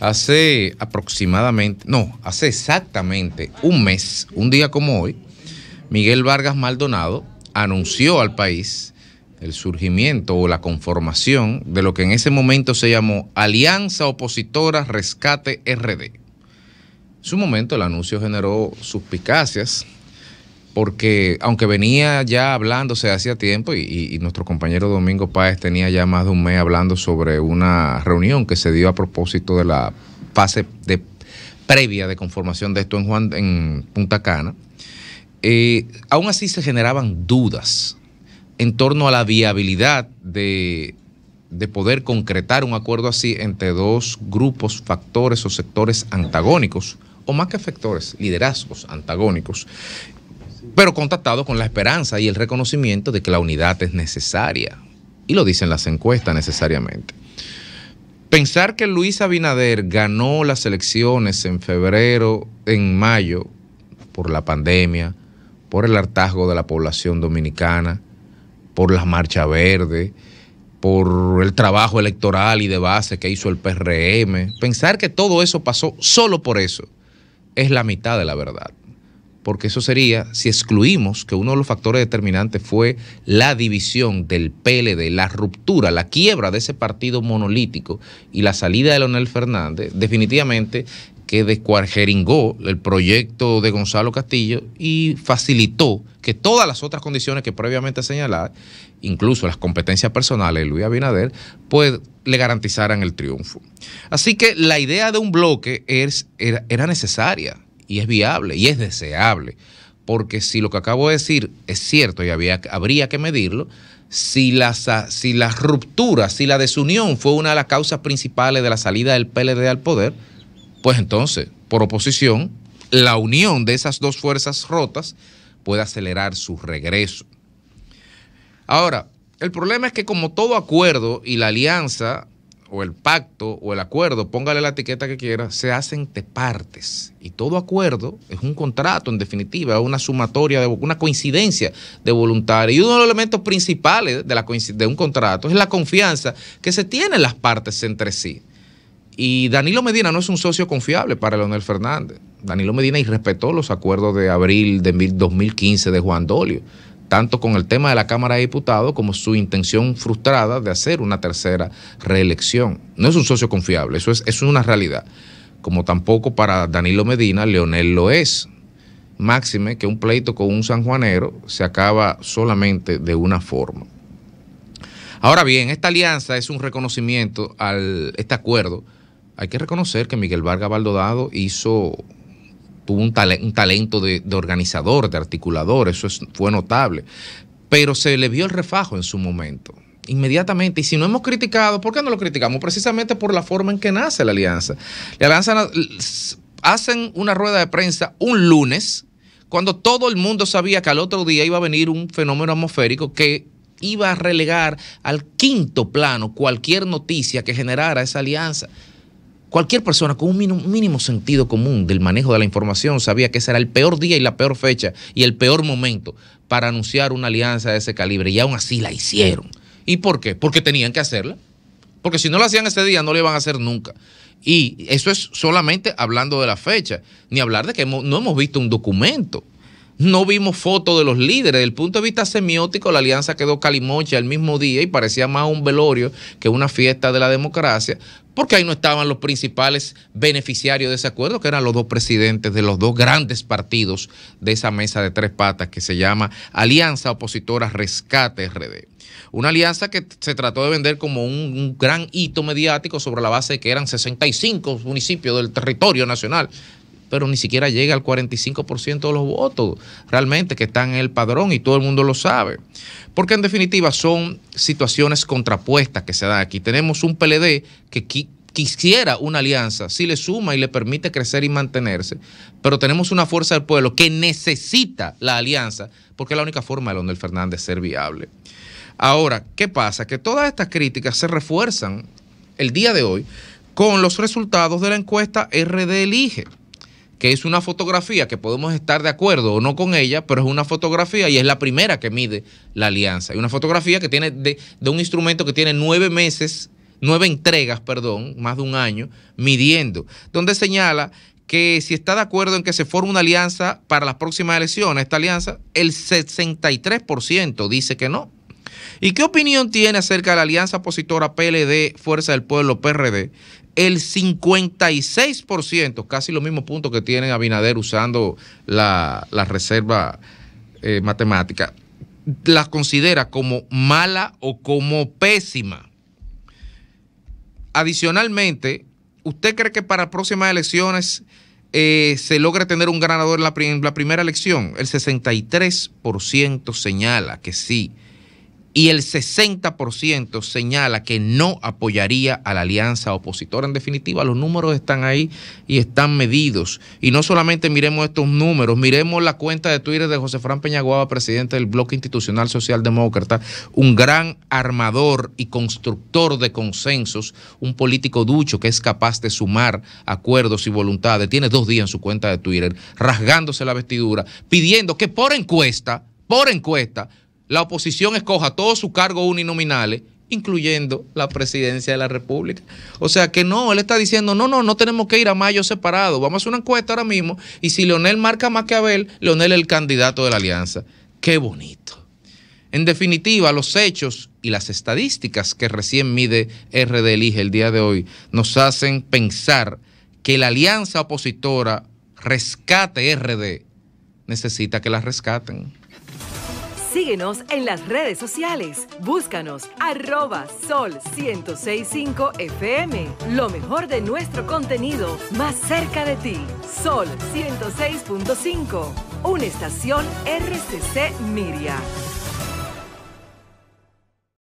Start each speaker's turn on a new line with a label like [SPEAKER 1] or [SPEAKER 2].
[SPEAKER 1] Hace aproximadamente, no, hace exactamente un mes, un día como hoy, Miguel Vargas Maldonado anunció al país el surgimiento o la conformación de lo que en ese momento se llamó Alianza Opositora Rescate RD. En su momento el anuncio generó suspicacias porque aunque venía ya hablándose hacía tiempo y nuestro compañero Domingo Páez tenía ya más de un mes hablando sobre una reunión que se dio a propósito de la fase previa de conformación de esto en Punta Cana, aún así se generaban dudas en torno a la viabilidad de poder concretar un acuerdo así entre dos grupos, factores o sectores antagónicos, o más que factores, liderazgos antagónicos, pero contactados con la esperanza y el reconocimiento de que la unidad es necesaria, y lo dicen las encuestas necesariamente. Pensar que Luis Abinader ganó las elecciones en mayo, por la pandemia, por el hartazgo de la población dominicana, por la marcha verde, por el trabajo electoral y de base que hizo el PRM, pensar que todo eso pasó solo por eso, es la mitad de la verdad. Porque eso sería, si excluimos que uno de los factores determinantes fue la división del PLD, la ruptura, la quiebra de ese partido monolítico y la salida de Leonel Fernández, definitivamente que descuarjeringó el proyecto de Gonzalo Castillo y facilitó que todas las otras condiciones que previamente señaladas, incluso las competencias personales de Luis Abinader, pues le garantizaran el triunfo. Así que la idea de un bloque era necesaria, y es viable y es deseable, porque si lo que acabo de decir es cierto y habría que medirlo, si la ruptura, si la desunión fue una de las causas principales de la salida del PLD al poder, pues entonces, por oposición, la unión de esas dos fuerzas rotas puede acelerar su regreso. Ahora, el problema es que como todo acuerdo y la alianza o el pacto o el acuerdo, póngale la etiqueta que quiera, se hacen de partes. Y todo acuerdo es un contrato, en definitiva, una sumatoria, una coincidencia de voluntades. Y uno de los elementos principales de un contrato es la confianza que se tienen las partes entre sí. Y Danilo Medina no es un socio confiable para Leonel Fernández. Danilo Medina irrespetó los acuerdos de abril de 2015 de Juan Dolio, tanto con el tema de la Cámara de Diputados como su intención frustrada de hacer una tercera reelección. No es un socio confiable, eso es una realidad. Como tampoco para Danilo Medina, Leonel lo es. Máxime que un pleito con un sanjuanero se acaba solamente de una forma. Ahora bien, esta alianza es un reconocimiento este acuerdo. Hay que reconocer que Miguel Vargas Maldonado tuvo un talento de organizador, de articulador, eso fue notable, pero se le vio el refajo en su momento, inmediatamente. Y si no hemos criticado, ¿por qué no lo criticamos? Precisamente por la forma en que nace la alianza. La alianza hacen una rueda de prensa un lunes, cuando todo el mundo sabía que al otro día iba a venir un fenómeno atmosférico que iba a relegar al quinto plano cualquier noticia que generara esa alianza. Cualquier persona con un mínimo sentido común del manejo de la información sabía que ese era el peor día y la peor fecha y el peor momento para anunciar una alianza de ese calibre, y aún así la hicieron. ¿Y por qué? Porque tenían que hacerla. Porque si no la hacían ese día, no la iban a hacer nunca. Y eso es solamente hablando de la fecha, ni hablar de que no hemos visto un documento. No vimos fotos de los líderes. Desde el punto de vista semiótico, la alianza quedó calimocha el mismo día y parecía más un velorio que una fiesta de la democracia, porque ahí no estaban los principales beneficiarios de ese acuerdo, que eran los dos presidentes de los dos grandes partidos de esa mesa de tres patas que se llama Alianza Opositora Rescate RD. Una alianza que se trató de vender como un gran hito mediático sobre la base de que eran 65 municipios del territorio nacional, pero ni siquiera llega al 45% de los votos realmente que están en el padrón, y todo el mundo lo sabe. Porque en definitiva son situaciones contrapuestas que se dan aquí. Tenemos un PLD que quisiera una alianza, si le suma y le permite crecer y mantenerse, pero tenemos una fuerza del pueblo que necesita la alianza, porque es la única forma de Leonel Fernández ser viable. Ahora, ¿qué pasa? Que todas estas críticas se refuerzan el día de hoy con los resultados de la encuesta RD Elige, que es una fotografía que podemos estar de acuerdo o no con ella, pero es una fotografía y es la primera que mide la alianza. Y una fotografía que tiene de un instrumento que tiene 9 meses más de un año, midiendo, donde señala que si está de acuerdo en que se forme una alianza para las próximas elecciones, esta alianza, el 63% dice que no. ¿Y qué opinión tiene acerca de la alianza opositora PLD, Fuerza del Pueblo, PRD? El 56%, casi los mismos puntos que tiene Abinader usando la reserva matemática, la considera como mala o como pésima. Adicionalmente, ¿usted cree que para próximas elecciones se logre tener un ganador en la primera elección? El 63% señala que sí. Y el 60% señala que no apoyaría a la alianza opositora. En definitiva, los números están ahí y están medidos. Y no solamente miremos estos números, miremos la cuenta de Twitter de José Fran Peñaguaba, presidente del Bloque Institucional Socialdemócrata, un gran armador y constructor de consensos, un político ducho que es capaz de sumar acuerdos y voluntades. Tiene 2 días en su cuenta de Twitter, rasgándose la vestidura, pidiendo que por encuesta, la oposición escoja todos sus cargos uninominales, incluyendo la presidencia de la República. O sea que no, él está diciendo, no tenemos que ir a mayo separado, vamos a hacer una encuesta ahora mismo, y si Leonel marca más que Abel, Leonel es el candidato de la alianza. ¡Qué bonito! En definitiva, los hechos y las estadísticas que recién mide RD Elige el día de hoy nos hacen pensar que la alianza opositora Rescate RD necesita que la rescaten.
[SPEAKER 2] Síguenos en las redes sociales. Búscanos @Sol1065 FM. Lo mejor de nuestro contenido más cerca de ti. Sol 106.5. Una estación RCC Miria.